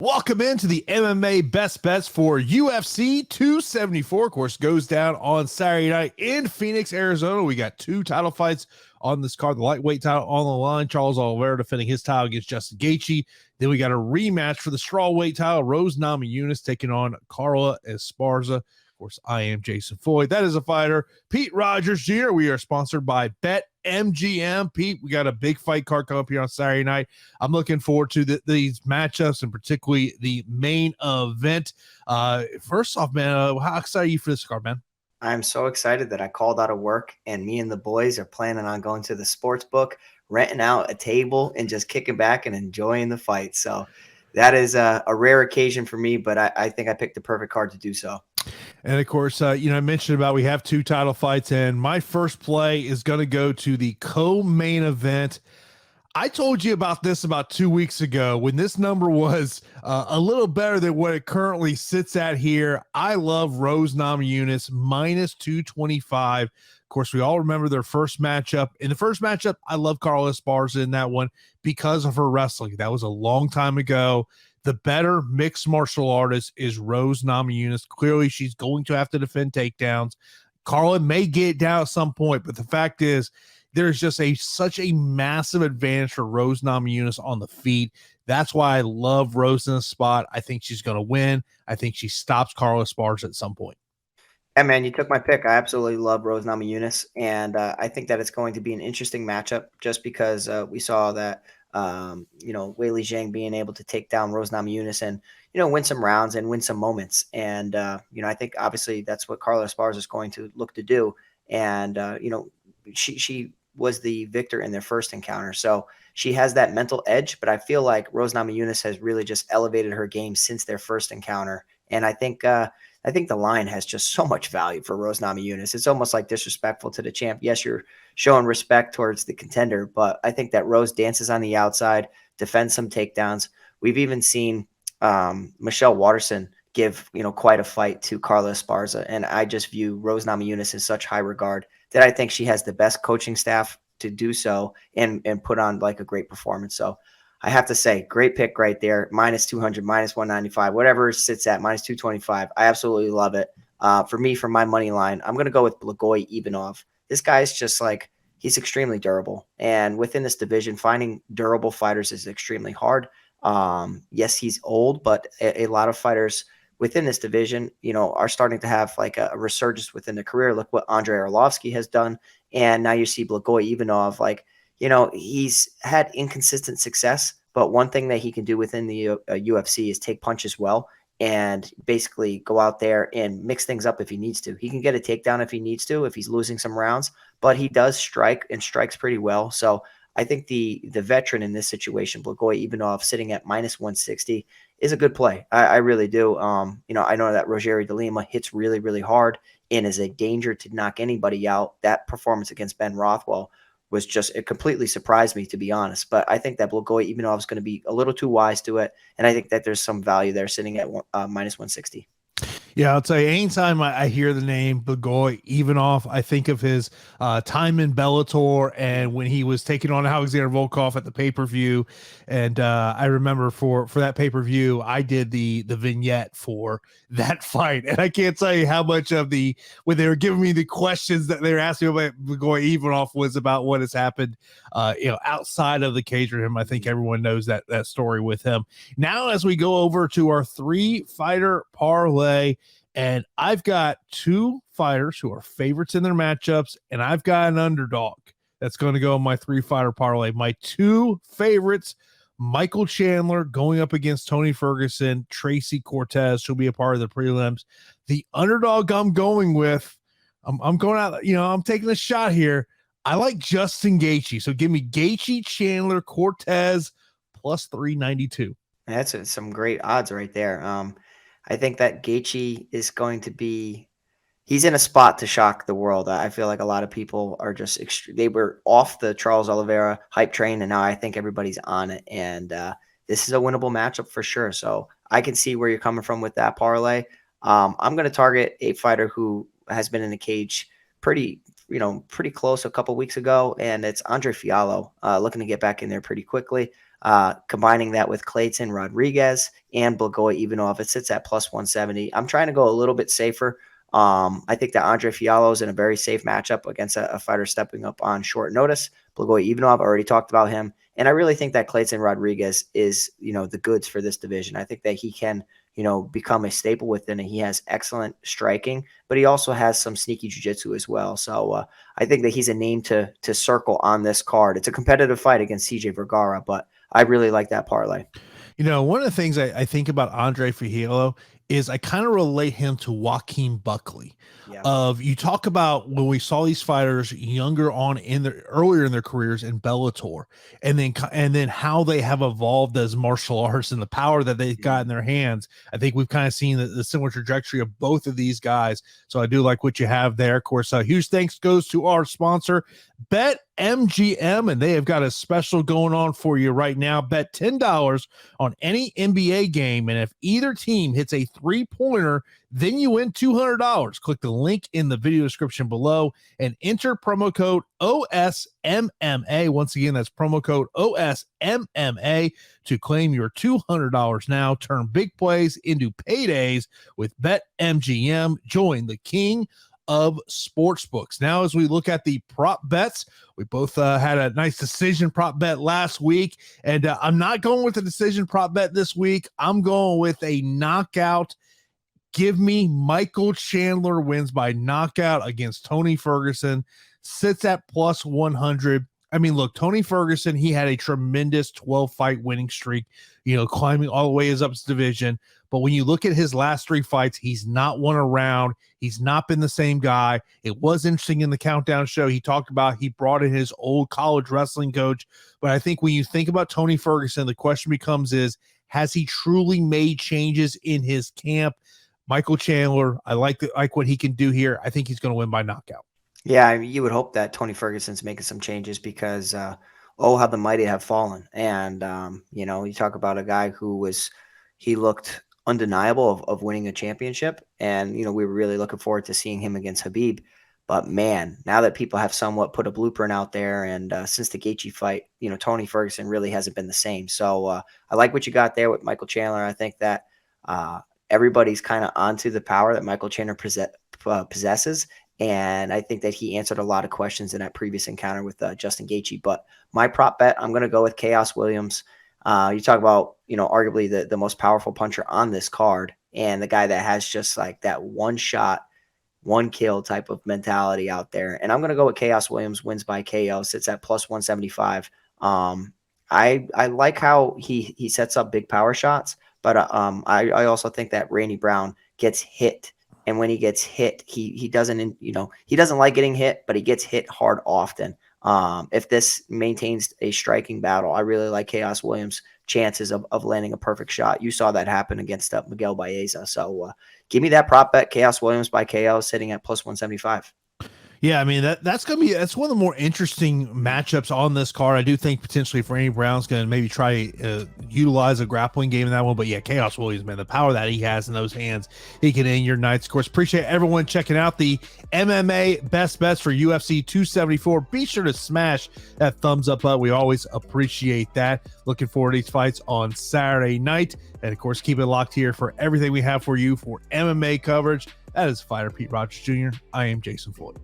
Welcome into the MMA Best Bets for UFC 274. Of course, goes down on Saturday night in Phoenix, Arizona. We got two title fights on this card. The lightweight title on the line. Charles Oliveira defending his title against Justin Gaethje. Then we got a rematch for the strawweight title. Rose Namajunas taking on Carla Esparza. Of course, I am Jason Floyd. That is a fighter. Pete Rogers Jr. We are sponsored by BetMGM. Pete, we got a big fight card coming up here on Saturday night. I'm looking forward to these matchups and particularly the main event. First off, man, how excited are you for this card, man? I'm so excited that I called out of work and me and the boys are planning on going to the sports book, renting out a table and just kicking back and enjoying the fight. So that is a rare occasion for me, but I think I picked the perfect card to do so. And of course, I mentioned about we have two title fights, and my first play is going to go to the co-main event. I told you about this about 2 weeks ago when this number was a little better than what it currently sits at here. I love Rose Namajunas minus 225. Of course, we all remember their first matchup. In the first matchup, I love Carla Esparza in that one because of her wrestling. That was a long time ago. The better mixed martial artist is Rose Namajunas. Clearly, she's going to have to defend takedowns. Carla may get down at some point, but the fact is, there's just such a massive advantage for Rose Namajunas on the feet. That's why I love Rose in the spot. I think she's going to win. I think she stops Carla Esparza at some point. Hey, man, you took my pick. I absolutely love Rose Namajunas, and I think that it's going to be an interesting matchup just because we saw that, Weili Zhang being able to take down Rose Namajunas and, win some rounds and win some moments. And, I think obviously that's what Carla Esparza is going to look to do. And, she was the victor in their first encounter. So she has that mental edge, but I feel like Rose Namajunas has really just elevated her game since their first encounter. And I think the line has just so much value for Rose Namajunas. It's almost like disrespectful to the champ. Yes, you're showing respect towards the contender, but I think that Rose dances on the outside, defends some takedowns. We've even seen Michelle Waterson give quite a fight to Carla Esparza, and I just view Rose Namajunas in such high regard that I think she has the best coaching staff to do so and put on like a great performance. So I have to say, great pick right there. Minus 200, minus 195, whatever it sits at, minus 225. I absolutely love it. For me, for my money line, I'm going to go with Blagoy Ivanov. This guy's just like, he's extremely durable. And within this division, finding durable fighters is extremely hard. Yes, he's old, but a lot of fighters within this division, are starting to have like a resurgence within the career. Look what Andrei Arlovsky has done. And now you see Blagoy Ivanov, like, he's had inconsistent success, but one thing that he can do within the UFC is take punches well and basically go out there and mix things up if he needs to. He can get a takedown if he needs to, if he's losing some rounds, but he does strike and strikes pretty well. So I think the veteran in this situation, Blagoy Ivanov, sitting at minus 160 is a good play. I really do. I know that Rogerio de Lima hits really, really hard and is a danger to knock anybody out. That performance against Ben Rothwell was just, it completely surprised me, to be honest. But I think that Blagoy Ivanov is going to be a little too wise to it. And I think that there's some value there sitting at minus 160. Yeah, I'll tell you, anytime I hear the name Blagoy Ivanov, I think of his time in Bellator and when he was taking on Alexander Volkov at the pay-per-view. And I remember for that pay-per-view, I did the vignette for that fight. And I can't tell you how much of when they were giving me the questions that they were asking about Blagoy Ivanov was about what has happened, outside of the cage for him. I think everyone knows that story with him. Now, as we go over to our 3-fighter parlay, and I've got two fighters who are favorites in their matchups, and I've got an underdog that's going to go in my 3-fighter parlay. My two favorites, Michael Chandler going up against Tony Ferguson, Tracy Cortez, who'll be a part of the prelims. The underdog I'm going with, I'm going out, I'm taking a shot here. I like Justin Gaethje. So give me Gaethje, Chandler, Cortez plus 392. That's some great odds right there. I think that Gaethje is going to be, he's in a spot to shock the world. I feel like a lot of people are just, they were off the Charles Oliveira hype train, and now I think everybody's on it. And this is a winnable matchup for sure. So I can see where you're coming from with that parlay. I'm going to target a fighter who has been in the cage pretty pretty close a couple weeks ago, and it's Andre Fiallo looking to get back in there pretty quickly. Combining that with Clayton Rodriguez and Blagoy Ivanov, it sits at plus 170. I'm trying to go a little bit safer. I think that Andre Fiallo is in a very safe matchup against a fighter stepping up on short notice. Blagoy Ivanov, already talked about him. And I really think that Clayton Rodriguez is, the goods for this division. I think that he can, become a staple within it. He has excellent striking, but he also has some sneaky jiu-jitsu as well. So I think that he's a name to circle on this card. It's a competitive fight against CJ Vergara, but I really like that parlay. One of the things I think about Andre Fiallo is I kind of relate him to Joaquin Buckley. Yeah. You talk about when we saw these fighters earlier in their careers in Bellator, and then how they have evolved as martial arts and the power that they've got in their hands. I think we've kind of seen the similar trajectory of both of these guys. So I do like what you have there. Of course, huge thanks goes to our sponsor, BetMGM, and they have got a special going on for you right now. Bet $10 on any NBA game, and if either team hits a three-pointer, then you win $200. Click the link in the video description below and enter promo code OSMMA. Once again, that's promo code OSMMA to claim your $200 now. Turn big plays into paydays with BetMGM. Join the king of sportsbooks. Now, as we look at the prop bets, we both had a nice decision prop bet last week, and I'm not going with the decision prop bet this week. I'm going with a knockout. Give me Michael Chandler wins by knockout against Tony Ferguson. Sits at plus 100. I mean, look, Tony Ferguson, he had a tremendous 12-fight winning streak, climbing all the way up his division. But when you look at his last three fights, he's not won a round. He's not been the same guy. It was interesting in the countdown show. He talked about he brought in his old college wrestling coach. But I think when you think about Tony Ferguson, the question becomes has he truly made changes in his camp? Michael Chandler, I like what he can do here. I think he's going to win by knockout. Yeah, you would hope that Tony Ferguson's making some changes because, how the mighty have fallen. And, you talk about a guy he looked undeniable of winning a championship. And, we were really looking forward to seeing him against Khabib. But, man, now that people have somewhat put a blueprint out there and since the Gaethje fight, Tony Ferguson really hasn't been the same. So I like what you got there with Michael Chandler. I think that everybody's kind of onto the power that Michael Chandler possesses. And I think that he answered a lot of questions in that previous encounter with Justin Gaethje. But my prop bet, I'm going to go with Khaos Williams. You talk about, arguably the most powerful puncher on this card and the guy that has just like that one shot, one kill type of mentality out there. And I'm going to go with Khaos Williams wins by KO. Sits at plus 175. I like how he sets up big power shots. But I also think that Randy Brown gets hit, and when he gets hit, he doesn't he doesn't like getting hit, but he gets hit hard often. If this maintains a striking battle, I really like Khaos Williams' chances of landing a perfect shot. You saw that happen against Miguel Baeza. So give me that prop bet, Khaos Williams by KO, sitting at plus 175. Yeah, I mean that's one of the more interesting matchups on this card. I do think potentially Randy Brown's going to maybe try utilize a grappling game in that one, but yeah, Khaos Williams, man, the power that he has in those hands, he can end your nights. Of course, appreciate everyone checking out the MMA best bets for UFC 274. Be sure to smash that thumbs up button. We always appreciate that. Looking forward to these fights on Saturday night, and of course, keep it locked here for everything we have for you for MMA coverage. That is Fighter Pete Rogers Jr. I am Jason Floyd.